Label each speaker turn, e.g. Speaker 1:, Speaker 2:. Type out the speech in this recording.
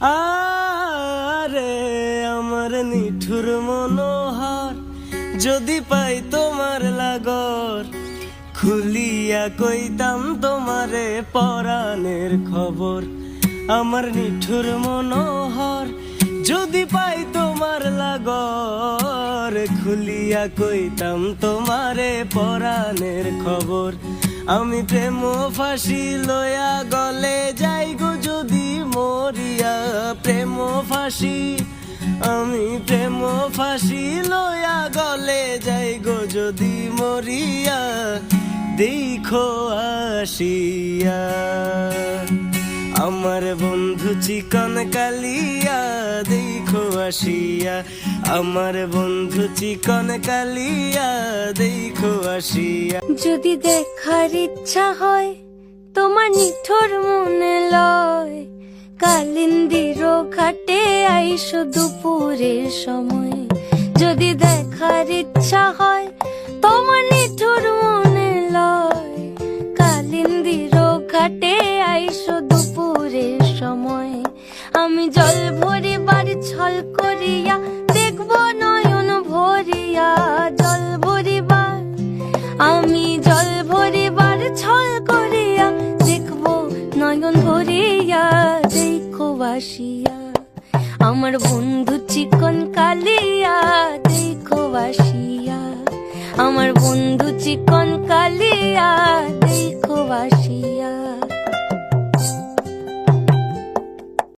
Speaker 1: আরে আমার নিঠুর মনোহর, যদি পাই তোমার লাগর, খুলিয়া কইতাম তোমারে পরাণের খবর। আমার নিঠুর মনোহর, যদি পাই তোমার লাগর, খুলিয়া কইতাম তোমারে পরাণের খবর। আমি প্রেম ফাঁসি লয়া গলে যাই গো যদি মরিয়া, প্রেম ফাঁসি, আমি প্রেম ফাঁসি লয়া গলে যাই গো যদি মরিয়া, দেখো আসিয়া আমার বন্ধু চিকন কালিয়া, দেখো আসিয়া আমার বন্ধু চিকন কালিয়া, দেখো আসিয়া।
Speaker 2: যদি দেখার ইচ্ছা হয় তোমার নিঠুর মনে লয়, কালিন্দির ঘাটে আইসো দুপুরের সময়। যদি দেখার ইচ্ছা হয় তোমার নিঠুর মনে লয়, কালিন্দির ঘাটে আইসো দুপুরের সময়। আমি জল ভরিবার ছল করিয়া দেখব নয়ন ভরিয়া, জল ভরিবার, আমি জল ভরিবার ছল করিয়া দেখব নয়ন ভরিয়া, দেখো আসিয়া আমার বন্ধু চিকন কালিয়া, দেখো আসিয়া আমার বন্ধু চিকন কালিয়া,